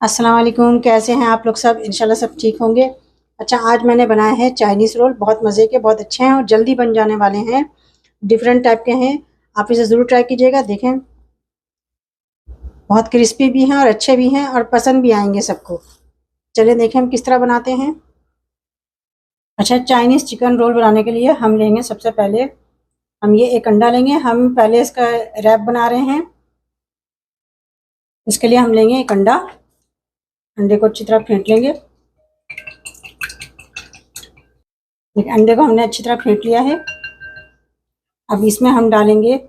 अस्सलाम वालेकुम। कैसे हैं आप लोग सब? इंशाल्लाह सब ठीक होंगे। अच्छा, आज मैंने बनाए हैं चाइनीज़ रोल। बहुत मज़े के, बहुत अच्छे हैं और जल्दी बन जाने वाले हैं। डिफरेंट टाइप के हैं। आप इसे ज़रूर ट्राई कीजिएगा। देखें, बहुत क्रिस्पी भी हैं और अच्छे भी हैं और पसंद भी आएंगे सबको। चलिए देखें हम किस तरह बनाते हैं। अच्छा, चाइनीज़ चिकन रोल बनाने के लिए हम लेंगे सबसे पहले हम ये एक अंडा लेंगे। हम पहले इसका रैप बना रहे हैं। इसके लिए हम लेंगे एक अंडा। अंडे को अच्छी तरह फेंट लेंगे। अंडे को हमने अच्छी तरह फेंट लिया है। अब इसमें हम डालेंगे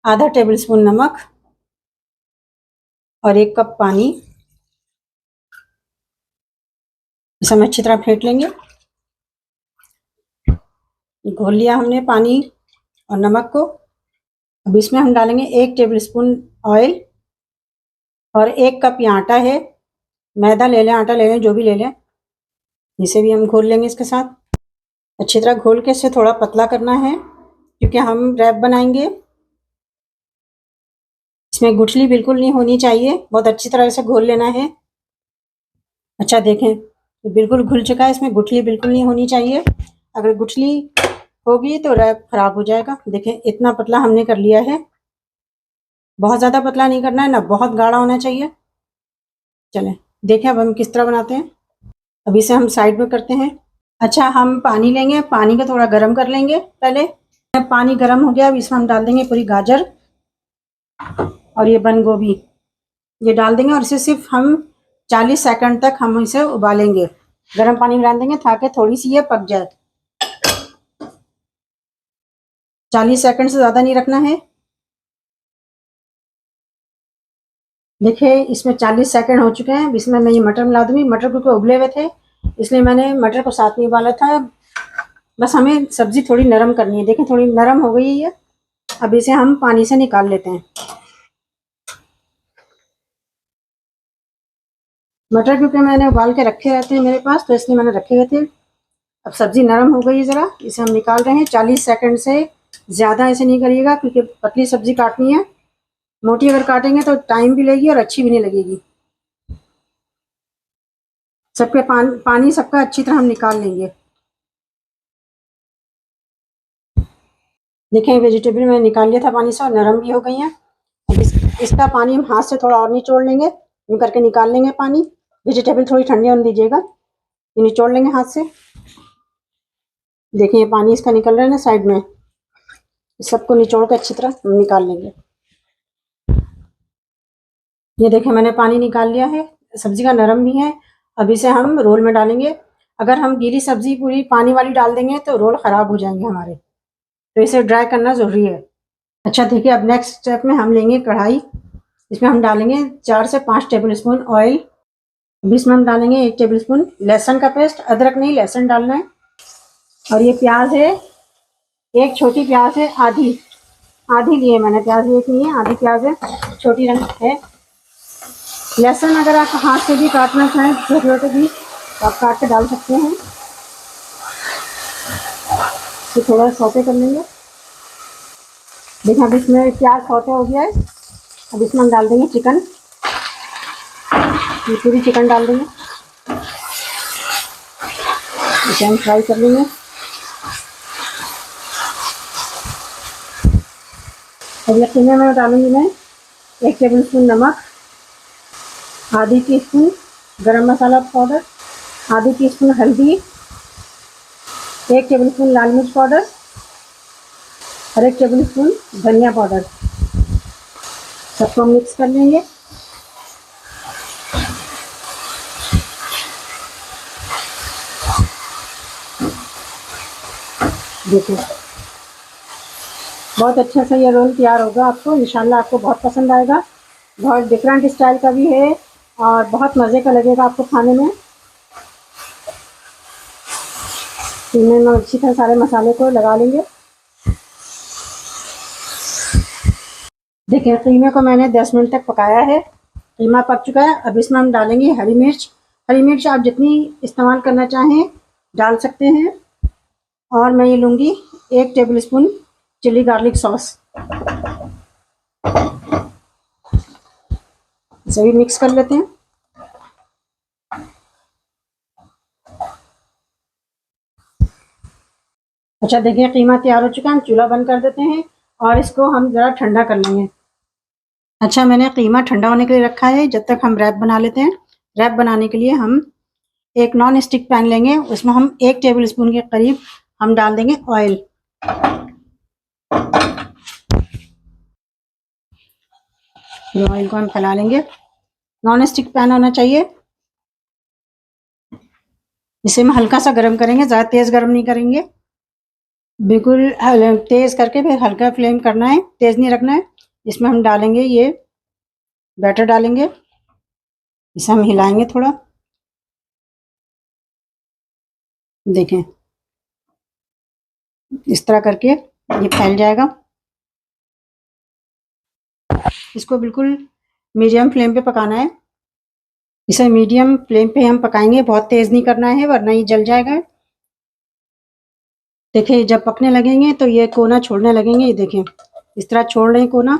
आधा टेबल स्पून नमक और 1 कप पानी। इसे हम अच्छी तरह फेंट लेंगे। घोल लिया हमने पानी और नमक को। अब इसमें हम डालेंगे 1 टेबल स्पून ऑयल और 1 कप ये आटा है। मैदा ले लें, आटा ले लें, जो भी ले लें। इसे भी हम घोल लेंगे इसके साथ। अच्छी तरह घोल के इसे थोड़ा पतला करना है क्योंकि हम रैप बनाएंगे। इसमें गुठली बिल्कुल नहीं होनी चाहिए। बहुत अच्छी तरह से घोल लेना है। अच्छा देखें, बिल्कुल घुल चुका है। इसमें गुठली बिल्कुल नहीं होनी चाहिए। अगर गुठली होगी तो रैप खराब हो जाएगा। देखें, इतना पतला हमने कर लिया है। बहुत ज़्यादा पतला नहीं करना है, ना बहुत गाढ़ा होना चाहिए। चलें देखें अब हम किस तरह बनाते हैं। अब इसे हम साइड में करते हैं। अच्छा, हम पानी लेंगे। पानी को थोड़ा गर्म कर लेंगे पहले। पानी गर्म हो गया। अब इसमें हम डाल देंगे पूरी गाजर और ये बंद गोभी। ये डाल देंगे और इसे सिर्फ हम 40 सेकंड तक हम इसे उबालेंगे। गर्म पानी में डाल देंगे ताकि थोड़ी सी ये पक जाए। 40 सेकंड से ज़्यादा नहीं रखना है। देखिए, इसमें 40 सेकंड हो चुके हैं। इसमें मैं ये मटर मिला दूंगी। मटर क्योंकि उबले हुए थे इसलिए मैंने मटर को साथ में उबाला था। बस हमें सब्जी थोड़ी नरम करनी है। देखें, थोड़ी नरम हो गई है ये। अब इसे हम पानी से निकाल लेते हैं। मटर क्योंकि मैंने उबाल के रखे रहते हैं मेरे पास, तो इसलिए मैंने रखे हुए थे। अब सब्जी नरम हो गई है ज़रा। इसे हम निकाल रहे हैं। 40 सेकंड से ज़्यादा ऐसे नहीं करिएगा क्योंकि पतली सब्जी काटनी है। मोटी अगर काटेंगे तो टाइम भी लगेगी और अच्छी भी नहीं लगेगी। सबके पानी सबका अच्छी तरह हम निकाल लेंगे। देखें, वेजिटेबल में निकाल लिया था पानी से और नरम भी हो गई हैं। अब इसका पानी हम हाथ से थोड़ा और निचोड़ लेंगे। यूँ करके निकाल लेंगे पानी। वेजिटेबल थोड़ी ठंडी होने दीजिएगा। ये निचोड़ लेंगे हाथ से। देखिए, ये पानी इसका निकल रहा है ना साइड में। सबको निचोड़ कर अच्छी तरह निकाल लेंगे। ये देखें, मैंने पानी निकाल लिया है। सब्जी का नरम भी है। अब इसे हम रोल में डालेंगे। अगर हम गीली सब्जी पूरी पानी वाली डाल देंगे तो रोल ख़राब हो जाएंगे हमारे। तो इसे ड्राई करना ज़रूरी है। अच्छा देखिए, अब नेक्स्ट स्टेप में हम लेंगे कढ़ाई। इसमें हम डालेंगे 4 से 5 टेबल स्पून ऑयल। अब इसमें हम डालेंगे 1 टेबल स्पून लहसुन का पेस्ट। अदरक नहीं, लहसुन डालना है। और ये प्याज है, एक छोटी प्याज है, आधी आधी लिए मैंने प्याज। एक नहीं है, आधी प्याज है, छोटी रंग है। लहसुन अगर आप हाथ से भी काटना चाहें छोटे छोटे भी तो आप काट के डाल सकते हैं। तो थोड़ा सौते कर लेंगे। देखिए, अब इसमें प्याज सौते हो गया है। अब इसमें हम डाल देंगे चिकन। ये पूरी चिकन डाल देंगे। इसे हम फ्राई कर लेंगे। अब यकीन में डालूंगी मैं 1 टेबल स्पून नमक, आधी टीस्पून गरम मसाला पाउडर, आधी टीस्पून हल्दी, 1 टेबल स्पून लाल मिर्च पाउडर और 1 टेबल स्पून धनिया पाउडर। सबको मिक्स कर लेंगे। देखिए, बहुत अच्छा सा ये रोल तैयार होगा। आपको इंशाल्लाह आपको बहुत पसंद आएगा। बहुत डिफरेंट स्टाइल का भी है और बहुत मज़े का लगेगा आपको खाने में। इनमें हम अच्छी तरह सारे मसाले को लगा लेंगे। देखिए, कीमे को मैंने 10 मिनट तक पकाया है। कीमा पक चुका है। अब इसमें हम डालेंगे हरी मिर्च। हरी मिर्च आप जितनी इस्तेमाल करना चाहें डाल सकते हैं। और मैं ये लूँगी 1 tablespoon chili garlic sauce. इसे भी मिक्स कर लेते हैं। अच्छा देखिए कीमा तैयार हो चुका है, हम चूल्हा बंद कर देते हैं और इसको हम ज़रा ठंडा कर लेंगे। अच्छा मैंने कीमा ठंडा होने के लिए रखा है, जब तक हम रैप बना लेते हैं। रैप बनाने के लिए हम एक नॉन स्टिक पैन लेंगे, उसमें हम 1 टेबल स्पून के करीब हम डाल देंगे ऑयल। ऑयल को हम फैला लेंगे। नॉन स्टिक पैन होना चाहिए। इसे हम हल्का सा गर्म करेंगे, ज़्यादा तेज़ गर्म नहीं करेंगे, बिल्कुल तेज़ करके फिर हल्का फ्लेम करना है, तेज़ नहीं रखना है। इसमें हम डालेंगे ये बैटर डालेंगे, इसे हम हिलाएंगे थोड़ा। देखें इस तरह करके ये फैल जाएगा। इसको बिल्कुल मीडियम फ्लेम पे पकाना है। इसे मीडियम फ्लेम पे हम पकाएंगे, बहुत तेज़ नहीं करना है वरना ये जल जाएगा। देखिए जब पकने लगेंगे तो ये कोना छोड़ने लगेंगे, ये देखें इस तरह छोड़ रहे हैं कोना।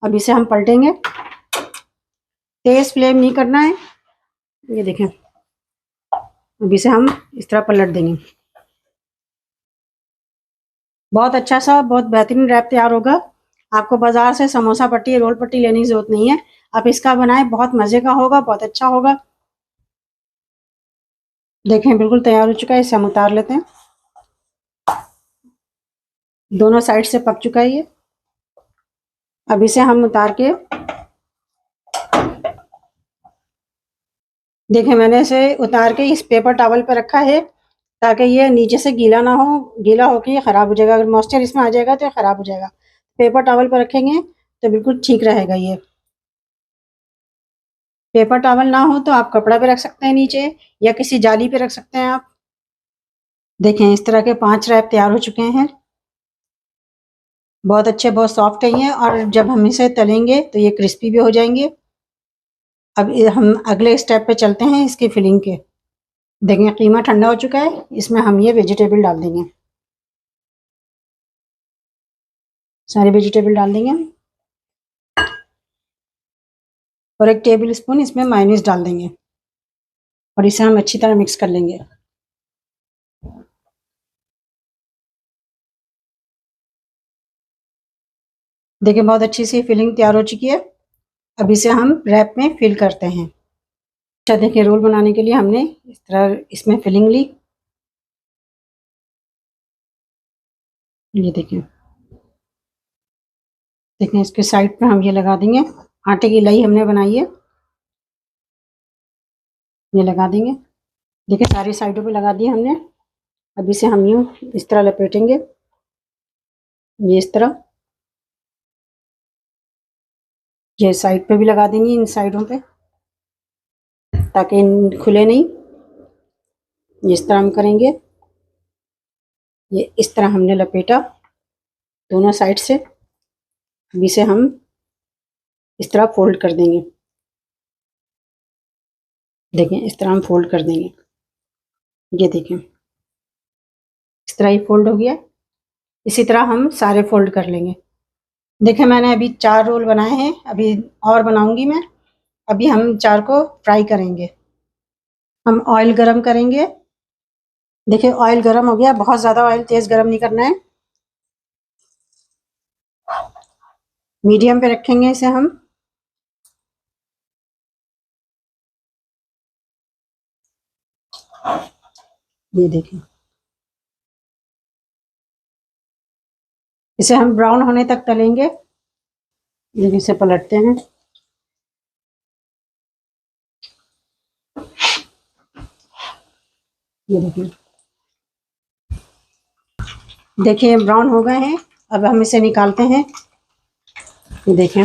अब इसे हम पलटेंगे, तेज़ फ्लेम नहीं करना है। ये देखें अब इसे हम इस तरह पलट देंगे। बहुत अच्छा सा बहुत बेहतरीन रैप तैयार होगा। आपको बाजार से समोसा पट्टी रोल पट्टी लेने की जरूरत नहीं है, आप इसका बनाएं, बहुत मज़े का होगा, बहुत अच्छा होगा। देखें बिल्कुल तैयार हो चुका है, इसे हम उतार लेते हैं। दोनों साइड से पक चुका है ये। अब इसे हम उतार के देखें मैंने इसे उतार के इस पेपर टॉवल पर रखा है ताकि ये नीचे से गीला ना हो, गीला होकर ये ख़राब हो जाएगा। अगर मॉइस्चर इसमें आ जाएगा तो ये ख़राब हो जाएगा। पेपर टॉवल पर रखेंगे तो बिल्कुल ठीक रहेगा। ये पेपर टॉवल ना हो तो आप कपड़ा पे रख सकते हैं नीचे, या किसी जाली पे रख सकते हैं आप। देखें इस तरह के 5 रैप तैयार हो चुके हैं, बहुत अच्छे बहुत सॉफ्ट है ये, और जब हम इसे तलेंगे तो ये क्रिस्पी भी हो जाएंगे। अब हम अगले स्टेप पे चलते हैं इसकी फिलिंग के। देखें कीमा ठंडा हो चुका है, इसमें हम ये वेजिटेबल डाल देंगे, सारे वेजिटेबल डाल देंगे और 1 टेबल स्पून इसमें मायोनीज डाल देंगे और इसे हम अच्छी तरह मिक्स कर लेंगे। देखिए बहुत अच्छी सी फिलिंग तैयार हो चुकी है। अब इसे हम रैप में फिल करते हैं। अच्छा देखिए रोल बनाने के लिए हमने इस तरह इसमें फिलिंग ली, ये देखिए। देखें इसके साइड पे हम ये लगा देंगे, आटे की लाई हमने बनाई है, ये लगा देंगे। देखिए सारी साइडों पे लगा दिए हमने। अब इसे हम यूँ इस तरह लपेटेंगे, ये इस तरह, ये साइड पे भी लगा देंगे इन साइडों पे ताकि खुले नहीं। ये इस तरह हम करेंगे, ये इस तरह हमने लपेटा दोनों साइड से। अब इसे हम इस तरह फोल्ड कर देंगे, देखें इस तरह हम फोल्ड कर देंगे, ये देखें इस तरह ही फोल्ड हो गया। इसी तरह हम सारे फोल्ड कर लेंगे। देखें मैंने अभी 4 रोल बनाए हैं, अभी और बनाऊंगी मैं। अभी हम 4 को फ्राई करेंगे। हम ऑयल गरम करेंगे, देखिए ऑयल गरम हो गया, बहुत ज़्यादा ऑयल तेज़ गरम नहीं करना है, मीडियम पे रखेंगे इसे हम। ये देखें इसे हम ब्राउन होने तक तलेंगे। देखिए इसे पलटते हैं, ये देखिए। देखिए ब्राउन हो गए हैं, अब हम इसे निकालते हैं। ये देखें,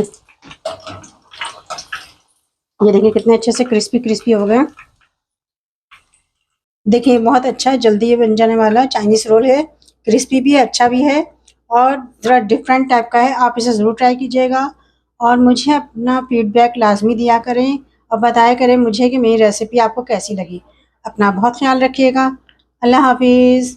ये देखिए कितने अच्छे से क्रिस्पी क्रिस्पी हो गए। देखिए बहुत अच्छा जल्दी ये बन जाने वाला चाइनीज़ रोल है, क्रिस्पी भी है, अच्छा भी है और ज़रा डिफरेंट टाइप का है। आप इसे ज़रूर ट्राई कीजिएगा और मुझे अपना फीडबैक लाजमी दिया करें और बताया करें मुझे कि मेरी रेसिपी आपको कैसी लगी। अपना बहुत ख्याल रखिएगा। अल्लाह हाफिज़।